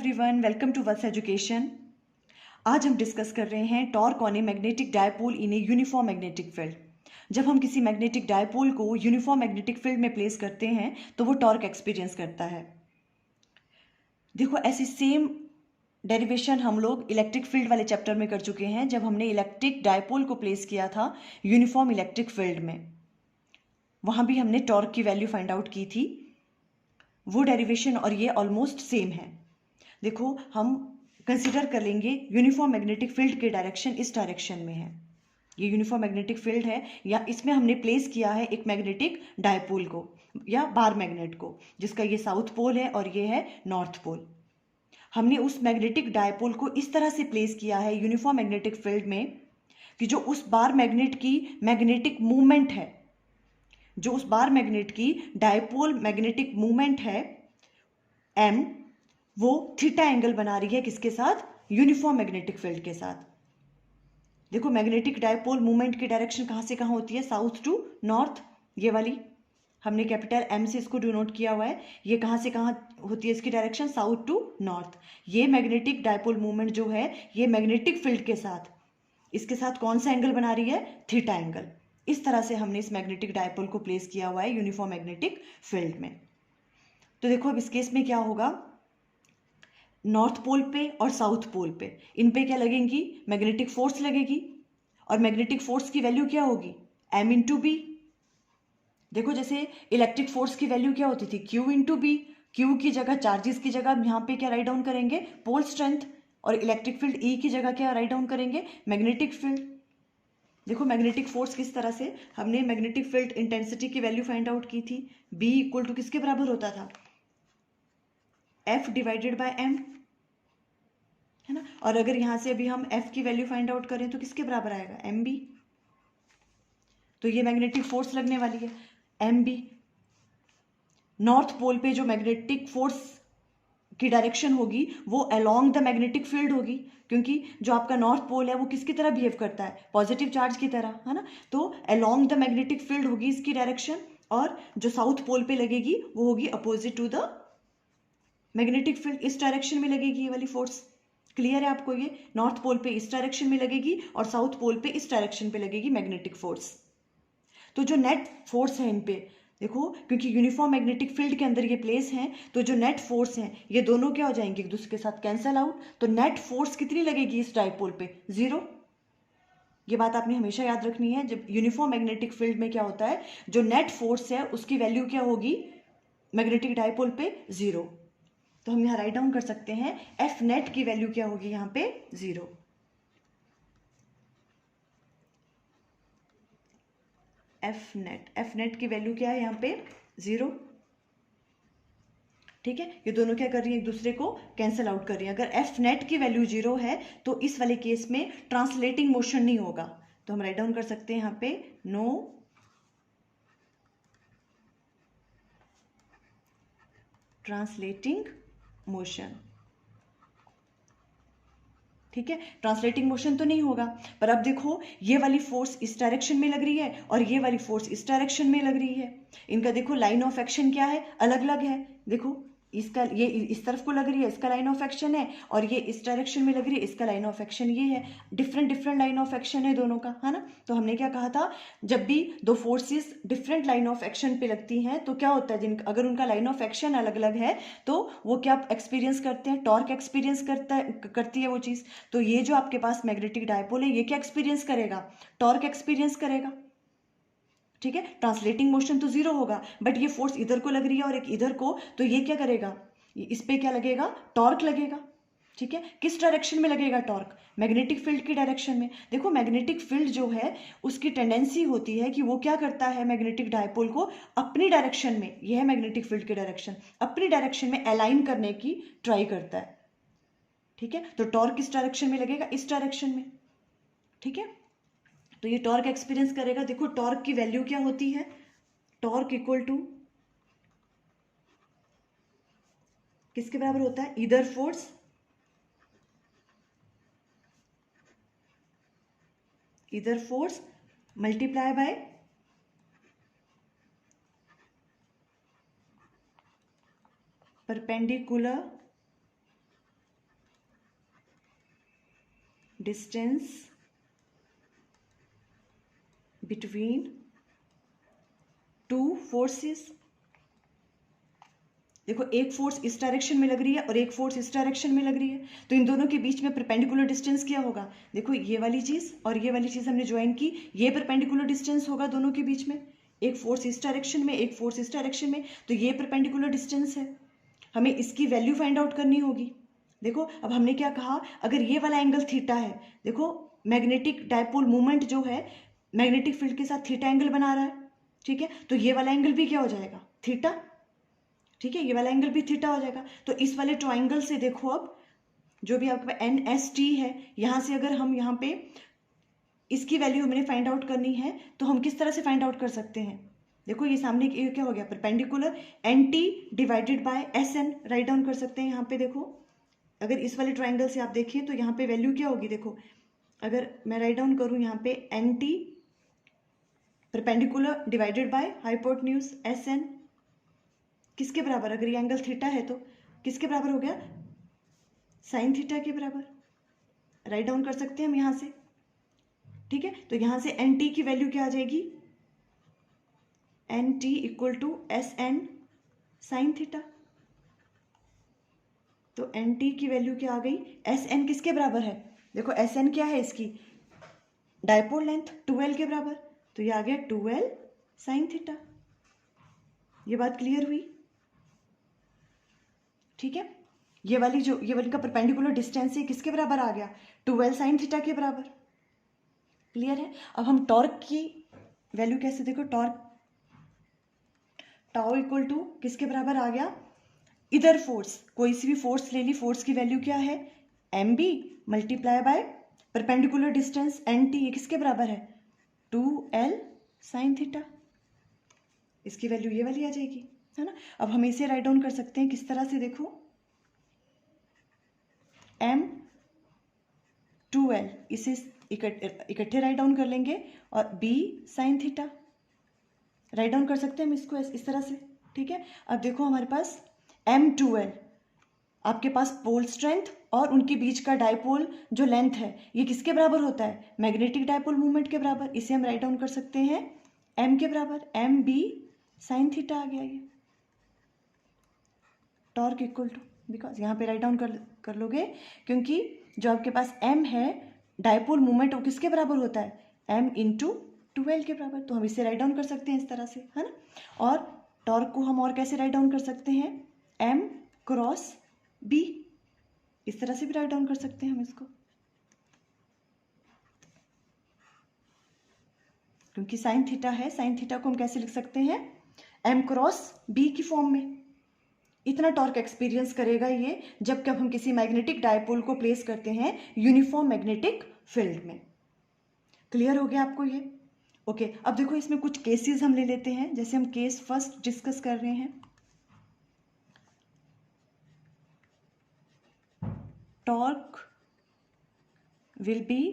Everyone, welcome to Vats education. आज हम discuss कर रहे हैं torque on a magnetic dipole in a uniform magnetic field. जब हम किसी मैग्नेटिक डायपोल को यूनिफॉर्म मैग्नेटिक फील्ड में प्लेस करते हैं तो वो टॉर्क एक्सपीरियंस करता है। देखो, ऐसी सेम डेरिवेशन हम लोग इलेक्ट्रिक फील्ड वाले चैप्टर में कर चुके हैं जब हमने इलेक्ट्रिक डायपोल को प्लेस किया था यूनिफॉर्म इलेक्ट्रिक फील्ड में। वहाँ भी हमने टॉर्क की वैल्यू फाइंड आउट की थी। वो डेरिवेशन और ये ऑलमोस्ट सेम है। देखो, हम कंसिडर कर लेंगे यूनिफॉर्म मैग्नेटिक फील्ड के डायरेक्शन इस डायरेक्शन में है। ये यूनिफॉर्म मैग्नेटिक फील्ड है या इसमें हमने प्लेस किया है एक मैग्नेटिक डायपोल को या बार मैग्नेट को, जिसका ये साउथ पोल है और ये है नॉर्थ पोल। हमने उस मैग्नेटिक डायपोल को इस तरह से प्लेस किया है यूनिफॉर्म मैग्नेटिक फील्ड में कि जो उस बार मैग्नेट की मैग्नेटिक मूवमेंट है, जो उस बार मैग्नेट की डायपोल मैग्नेटिक मूवमेंट है एम, वो थीटा एंगल बना रही है किसके साथ? यूनिफॉर्म मैग्नेटिक फील्ड के साथ। देखो, मैग्नेटिक डायपोल मूवमेंट की डायरेक्शन कहां से कहां होती है? South to north. ये वाली हमने कैपिटल एम से इसको डिनोट किया हुआ है। ये कहां से कहां होती है इसकी डायरेक्शन? South to north. ये मैग्नेटिक डायपोल मूवमेंट जो है ये मैग्नेटिक फील्ड के साथ, इसके साथ कौन सा एंगल बना रही है? Theta angle. इस तरह से हमने इस मैग्नेटिक डायपोल को प्लेस किया हुआ है यूनिफॉर्म मैग्नेटिक फील्ड में। तो देखो, अब इस केस में क्या होगा, नॉर्थ पोल पे और साउथ पोल पे इन पे क्या लगेंगी? मैग्नेटिक फोर्स लगेगी। और मैग्नेटिक फोर्स की वैल्यू क्या होगी? M into B. देखो, जैसे इलेक्ट्रिक फोर्स की वैल्यू क्या होती थी? Q into B. क्यू की जगह, चार्जेस की जगह यहाँ पे क्या राइट डाउन करेंगे? Pole strength. और इलेक्ट्रिक फील्ड ई की जगह क्या राइट डाउन करेंगे? Magnetic field. देखो, मैग्नेटिक फोर्स किस तरह से हमने मैग्नेटिक फील्ड इंटेंसिटी की वैल्यू फाइंड आउट की थी। बी इक्वल टू किसके बराबर होता था? एफ डिवाइडेड बाय एम, है ना। और अगर यहां से अभी हम एफ की वैल्यू फाइंड आउट करें तो किसके बराबर आएगा? M B. तो ये मैग्नेटिक फोर्स लगने वाली है एम बी। नॉर्थ पोल पे जो मैग्नेटिक फोर्स की डायरेक्शन होगी वो अलोंग द मैग्नेटिक फील्ड होगी, क्योंकि जो आपका नॉर्थ पोल है वो किसकी तरह बिहेव करता है? पॉजिटिव चार्ज की तरह, है ना। तो अलोंग द मैग्नेटिक फील्ड होगी इसकी डायरेक्शन, और जो साउथ पोल पे लगेगी वो होगी opposite to the magnetic field. इस डायरेक्शन में लगेगी ये वाली फोर्स। क्लियर है आपको? ये नॉर्थ पोल पे इस डायरेक्शन में लगेगी और साउथ पोल पे इस डायरेक्शन पे लगेगी मैग्नेटिक फोर्स। तो जो नेट फोर्स है इन पे, देखो, क्योंकि यूनिफॉर्म मैग्नेटिक फील्ड के अंदर ये प्लेस हैं, तो जो नेट फोर्स हैं ये दोनों क्या हो जाएंगे? एक दूसरे के साथ कैंसल आउट। तो नेट फोर्स कितनी लगेगी इस डायपोल पे? 0। ये बात आपने हमेशा याद रखनी है। जब यूनिफॉर्म मैग्नेटिक फील्ड में क्या होता है, जो नेट फोर्स है उसकी वैल्यू क्या होगी मैग्नेटिक डायपोल पे? 0। तो हम यहाँ राइट डाउन कर सकते हैं एफ नेट की वैल्यू क्या होगी यहाँ पे? 0। एफ नेट की वैल्यू क्या है यहाँ पे? 0। ठीक है, ये दोनों क्या कर रही है? एक दूसरे को कैंसिल आउट कर रही है। अगर एफ नेट की वैल्यू 0 है तो इस वाले केस में ट्रांसलेटिंग मोशन नहीं होगा। तो हम राइट डाउन कर सकते हैं यहाँ पे नो ट्रांसलेटिंग मोशन। ठीक है, ट्रांसलेटिंग मोशन तो नहीं होगा। पर अब देखो, ये वाली फोर्स इस डायरेक्शन में लग रही है और ये वाली फोर्स इस डायरेक्शन में लग रही है। इनका देखो लाइन ऑफ एक्शन क्या है? अलग अलग है। देखो, इसका ये इस तरफ को लग रही है, इसका लाइन ऑफ एक्शन है, और ये इस डायरेक्शन में लग रही है, इसका लाइन ऑफ एक्शन ये है। Different different line of action है दोनों का, है ना। तो हमने क्या कहा था, जब भी दो forces different line of action पे लगती हैं तो क्या होता है, अगर उनका लाइन ऑफ एक्शन अलग अलग है तो वो क्या एक्सपीरियंस करते हैं? टॉर्क एक्सपीरियंस करती है वो चीज़। तो ये जो आपके पास मैग्नेटिक डायपोल है ये क्या एक्सपीरियंस करेगा? टॉर्क एक्सपीरियंस करेगा। ठीक है, ट्रांसलेटिंग मोशन तो 0 होगा, बट ये फोर्स इधर को लग रही है और एक इधर को, तो ये क्या करेगा? इस पे क्या लगेगा? टॉर्क लगेगा। ठीक है, किस डायरेक्शन में लगेगा टॉर्क? मैग्नेटिक फील्ड की डायरेक्शन में। देखो, मैग्नेटिक फील्ड जो है उसकी टेंडेंसी होती है कि वो क्या करता है मैग्नेटिक डायपोल को अपनी डायरेक्शन में, यह है मैग्नेटिक फील्ड की डायरेक्शन, अपनी डायरेक्शन में अलाइन करने की ट्राई करता है। ठीक है, तो टॉर्क किस डायरेक्शन में लगेगा? इस डायरेक्शन में। ठीक है, तो ये टॉर्क एक्सपीरियंस करेगा। देखो, टॉर्क की वैल्यू क्या होती है? टॉर्क इक्वल टू किसके बराबर होता है? इधर force multiply by perpendicular distance between two forces. देखो एक फोर्स इस डायरेक्शन में लग रही है और एक फोर्स इस डायरेक्शन में लग रही है, तो इन दोनों के बीच में परपेंडिकुलर डिस्टेंस क्या होगा? देखो ये वाली चीज और ये वाली चीज हमने ज्वाइन की, ये परपेंडिकुलर डिस्टेंस होगा दोनों के बीच में। एक फोर्स इस डायरेक्शन में, एक फोर्स इस डायरेक्शन में, तो ये परपेंडिकुलर डिस्टेंस है। हमें इसकी वैल्यू फाइंड आउट करनी होगी। देखो अब हमने क्या कहा, अगर ये वाला एंगल थीटा है, देखो मैग्नेटिक डायपोल मूवमेंट जो है मैग्नेटिक फील्ड के साथ थीटा एंगल बना रहा है, ठीक है, तो ये वाला एंगल भी क्या हो जाएगा? थीटा। ठीक है, ये वाला एंगल भी थीटा हो जाएगा। तो इस वाले ट्राइंगल से देखो, अब जो भी आपके पास NST है, यहां से अगर हम यहाँ पे इसकी वैल्यू हमने फाइंड आउट करनी है तो हम किस तरह से फाइंड आउट कर सकते हैं? देखो ये सामने ये क्या हो गया, perpendicular NT divided by SN write down कर सकते हैं यहाँ पे। देखो अगर इस वाले ट्राइंगल से आप देखिए तो यहाँ पे वैल्यू क्या होगी? देखो अगर मैं राइट डाउन करूँ यहाँ पे NT perpendicular divided by hypotenuse SN किसके बराबर? अगर ये एंगल थीटा है तो किसके बराबर हो गया? साइन थीटा के बराबर राइट डाउन कर सकते हैं हम यहां से। ठीक है, तो यहां से NT की वैल्यू क्या आ जाएगी? NT equal to SN sine theta. तो NT की वैल्यू क्या आ गई? SN किसके बराबर है? देखो SN क्या है इसकी? डायपोल लेंथ 2L के बराबर, तो ये आ गया 2L साइन थीटा। ये बात क्लियर हुई? ठीक है, ये वाली का परपेंडिकुलर डिस्टेंस है किसके बराबर आ गया? 2L साइन थीटा के बराबर। क्लियर है? अब हम टॉर्क की वैल्यू कैसे, देखो टॉर्क टाउ इक्वल टू किसके बराबर आ गया? इधर फोर्स, कोई सी भी फोर्स ले ली, फोर्स की वैल्यू क्या है? MB multiply by perpendicular distance NT, ये किसके बराबर है? 2L sine theta. इसकी वैल्यू ये वाली आ जाएगी, है ना। अब हम इसे राइट डाउन कर सकते हैं किस तरह से? देखो M 2L इसे इकट्ठे राइट डाउन कर लेंगे और B sine theta write down कर सकते हैं हम इसको इस तरह से। ठीक है, अब देखो हमारे पास M2L, आपके पास पोल स्ट्रेंथ और उनके बीच का डायपोल जो लेंथ है ये किसके बराबर होता है? मैग्नेटिक डायपोल मूवमेंट के बराबर। इसे हम राइट डाउन कर सकते हैं M के बराबर, MB साइन थीटा आ गया ये। टॉर्क इक्वल टू, बिकॉज यहाँ पे राइट डाउन कर लोगे, क्योंकि जो आपके पास M है डायपोल मूवमेंट वो किसके बराबर होता है? M इंटू 2L के बराबर। तो हम इसे राइट डाउन कर सकते हैं इस तरह से, है ना। और टॉर्क को हम और कैसे राइट डाउन कर सकते हैं? M क्रॉस B, इस तरह से भी राइट डाउन कर सकते हैं हम इसको, क्योंकि साइन थीटा है। साइन थीटा को हम कैसे लिख सकते हैं? M क्रॉस B की फॉर्म में। इतना टॉर्क एक्सपीरियंस करेगा ये जब कब हम किसी मैग्नेटिक डायपोल को प्लेस करते हैं यूनिफॉर्म मैग्नेटिक फील्ड में। क्लियर हो गया आपको ये? ओके, अब देखो इसमें कुछ केसेस हम ले लेते हैं। जैसे हम केस फर्स्ट डिस्कस कर रहे हैं, torque will be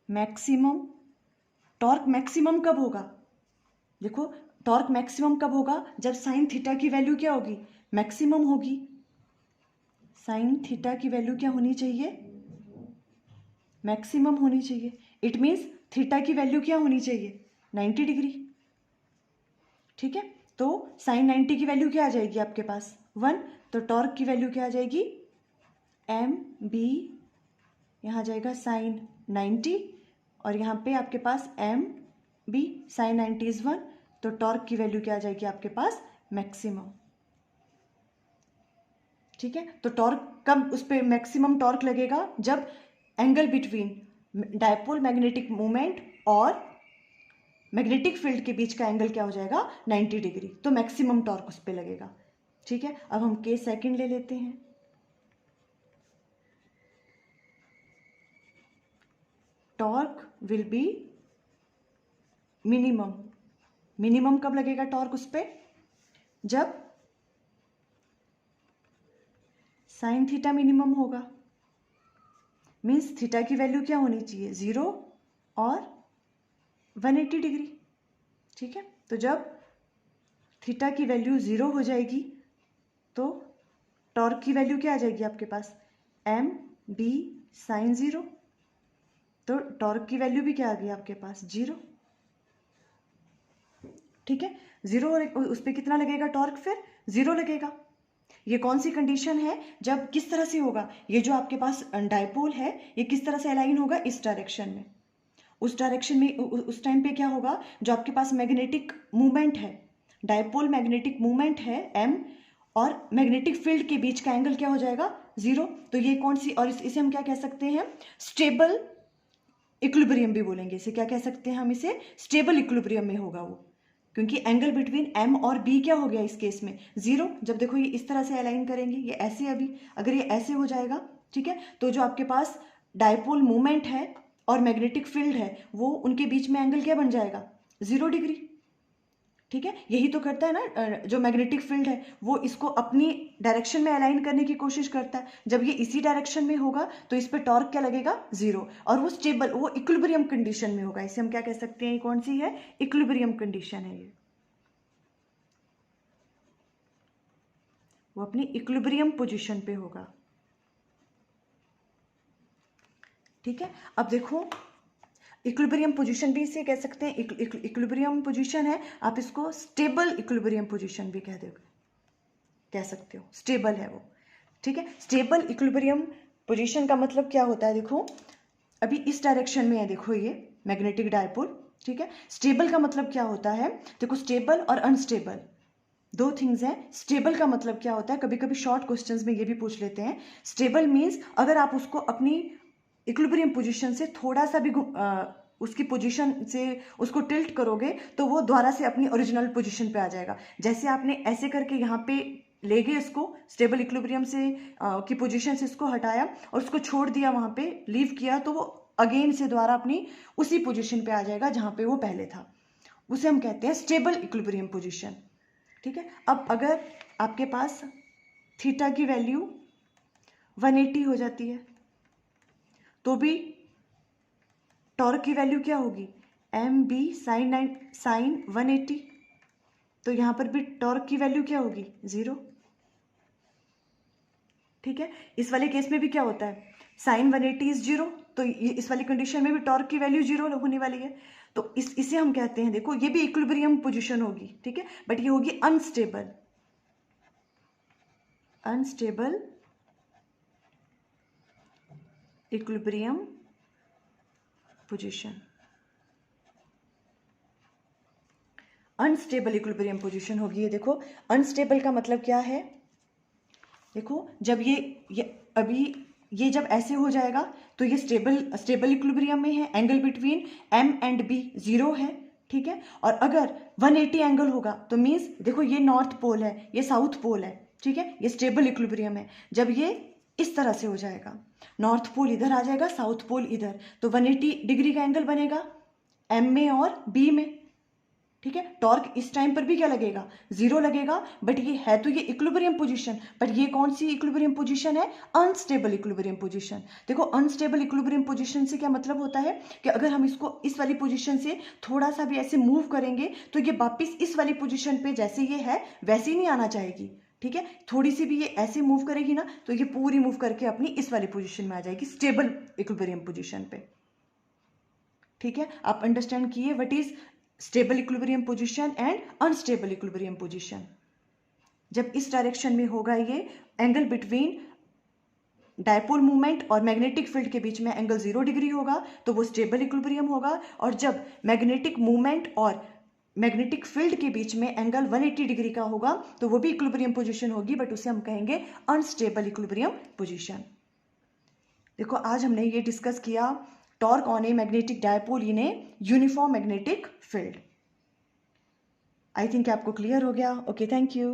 maximum. Torque maximum कब होगा? देखो टॉर्क मैक्सिमम कब होगा? जब साइन थीटा की वैल्यू क्या होगी? मैक्सिमम होगी। साइन थीटा की वैल्यू क्या होनी चाहिए? मैक्सिमम होनी चाहिए। इट मीन्स थीटा की वैल्यू क्या होनी चाहिए? 90 डिग्री। ठीक है, तो साइन 90 की वैल्यू क्या आ जाएगी आपके पास? 1। तो टॉर्क की वैल्यू क्या आ जाएगी? MB, यहाँ आ जाएगा साइन 90 और यहाँ पे आपके पास MB साइन 90 इज 1। तो टॉर्क की वैल्यू क्या आ जाएगी आपके पास? मैक्सिमम। ठीक है, तो टॉर्क कब उस पर मैक्सिमम टॉर्क लगेगा? जब angle between dipole magnetic movement और मैग्नेटिक फील्ड के बीच का एंगल क्या हो जाएगा? 90 डिग्री। तो मैक्सिमम टॉर्क उस पर लगेगा। ठीक है, अब हम केस सेकंड ले लेते हैं। Torque will be minimum. Minimum कब लगेगा टॉर्क उस पर? जब साइन थीटा मिनिमम होगा। मीन्स थीटा की वैल्यू क्या होनी चाहिए? 0 और 180 डिग्री। ठीक है, तो जब थीटा की वैल्यू 0 हो जाएगी तो टॉर्क की वैल्यू क्या आ जाएगी आपके पास? MB sign 0। तो टॉर्क की वैल्यू भी क्या आ गई आपके पास, 0। ठीक है, 0, और उस पर कितना लगेगा टॉर्क, फिर 0 लगेगा। ये कौन सी कंडीशन है, जब किस तरह से होगा, ये जो आपके पास डाइपोल है ये किस तरह से अलाइन होगा, इस डायरेक्शन में। उस डायरेक्शन में उस टाइम पे क्या होगा, जो आपके पास मैग्नेटिक मूवमेंट है, डाइपोल मैग्नेटिक मूवमेंट है m, और मैग्नेटिक फील्ड के बीच का एंगल क्या हो जाएगा, 0। तो ये कौन सी, और इसे हम क्या कह सकते हैं, स्टेबल इक्विलिब्रियम भी बोलेंगे इसे। क्या कह सकते हैं हम इसे, स्टेबल इक्विलिब्रियम में होगा वो, क्योंकि एंगल बिटवीन m और b क्या हो गया इस केस में, 0। जब देखो ये इस तरह से अलाइन करेंगे, ये ऐसे, अभी अगर ये ऐसे हो जाएगा, ठीक है, तो जो आपके पास डाइपोल मूवमेंट है और मैग्नेटिक फील्ड है, वो उनके बीच में एंगल क्या बन जाएगा, 0 डिग्री। ठीक है, यही तो करता है ना जो मैग्नेटिक फील्ड है, वो इसको अपनी डायरेक्शन में अलाइन करने की कोशिश करता है। जब ये इसी डायरेक्शन में होगा तो इस पे टॉर्क क्या लगेगा, 0, और वो स्टेबल, वो इक्विलिब्रियम कंडीशन में होगा। इसे हम क्या कह सकते हैं, ये कौन सी है, इक्विलिब्रियम कंडीशन है ये, वो अपनी इक्विलिब्रियम पोजीशन पे होगा। ठीक है, अब देखो इक्विलिब्रियम पोजीशन भी इसे कह सकते हैं, इक्विलिब्रियम पोजीशन है, आप इसको स्टेबल इक्विलिब्रियम पोजीशन भी कह सकते हो, स्टेबल है वो। ठीक है, स्टेबल इक्विलिब्रियम पोजीशन का मतलब क्या होता है, देखो अभी इस डायरेक्शन में है, देखो ये मैग्नेटिक डायपोल। ठीक है, स्टेबल का मतलब क्या होता है, देखो स्टेबल और अनस्टेबल दो थिंग्स हैं। स्टेबल का मतलब क्या होता है, कभी कभी शॉर्ट क्वेश्चंस में ये भी पूछ लेते हैं। स्टेबल मीन्स अगर आप उसको अपनी इक्विलिब्रियम पोजीशन से थोड़ा सा भी उसकी पोजीशन से उसको टिल्ट करोगे तो वो दोबारा से अपनी ओरिजिनल पोजीशन पे आ जाएगा। जैसे आपने ऐसे करके यहाँ पे ले गए इसको, स्टेबल इक्विलिब्रियम से की पोजीशन से इसको हटाया और उसको छोड़ दिया, वहाँ पे लीव किया, तो वो अगेन से दोबारा अपनी उसी पोजीशन पे आ जाएगा जहाँ पे वो पहले था। उसे हम कहते हैं स्टेबल इक्विलिब्रियम पोजीशन। ठीक है, अब अगर आपके पास थीटा की वैल्यू 180 हो जाती है तो भी टॉर्क की वैल्यू क्या होगी, mb साइन 180। तो यहां पर भी टॉर्क की वैल्यू क्या होगी, 0। ठीक है, इस वाले केस में भी क्या होता है, साइन 180 इज 0, तो इस वाली कंडीशन में भी टॉर्क की वैल्यू 0 होने वाली है। तो इसे हम कहते हैं, देखो ये भी इक्विलिब्रियम पोजीशन होगी, ठीक है, बट ये होगी unstable equilibrium position. Unstable equilibrium position होगी ये। देखो अनस्टेबल का मतलब क्या है, देखो जब ये अभी ये जब ऐसे हो जाएगा तो ये स्टेबल इक्विलिब्रियम में है, angle between m and b 0 है। ठीक है, और अगर 180 एंगल होगा तो मीन्स देखो ये नॉर्थ पोल है, ये साउथ पोल है। ठीक है, ये स्टेबल इक्विलिब्रियम है। जब ये इस तरह से हो जाएगा, नॉर्थ पोल इधर आ जाएगा, साउथ पोल इधर, तो 180 डिग्री का एंगल बनेगा m में और b में। ठीक है, टॉर्क इस टाइम पर भी क्या लगेगा, 0 लगेगा, बट ये है तो ये इक्विलिब्रियम पोजीशन, बट ये कौन सी इक्विलिब्रियम पोजीशन है, अनस्टेबल इक्विलिब्रियम पोजीशन। देखो अनस्टेबल इक्विलिब्रियम पोजीशन से क्या मतलब होता है कि अगर हम इसको इस वाली पोजीशन से थोड़ा सा भी ऐसे मूव करेंगे तो ये वापिस इस वाली पोजीशन पे जैसे ये है वैसे ही नहीं आना चाहेगी। ठीक है, थोड़ी सी भी ये ऐसे मूव करेगी ना तो ये पूरी मूव करके अपनी इस वाली पोजीशन में आ जाएगी, स्टेबल इक्विलिब्रियम पोजीशन पे। ठीक है, आप अंडरस्टैंड किए what is stable equilibrium position and unstable equilibrium position. जब इस डायरेक्शन में होगा ये एंगल बिटवीन डायपोल मूवमेंट और मैग्नेटिक फील्ड के बीच में एंगल 0 डिग्री होगा तो वो स्टेबल इक्विलिब्रियम होगा, और जब मैग्नेटिक मूवमेंट और मैग्नेटिक फील्ड के बीच में एंगल 180 डिग्री का होगा तो वो भी इक्विलिब्रियम पोजीशन होगी, बट उसे हम कहेंगे अनस्टेबल इक्विलिब्रियम पोजीशन। देखो आज हमने ये डिस्कस किया torque on a magnetic dipole in a uniform magnetic field. I think आपको क्लियर हो गया। Okay, thank you.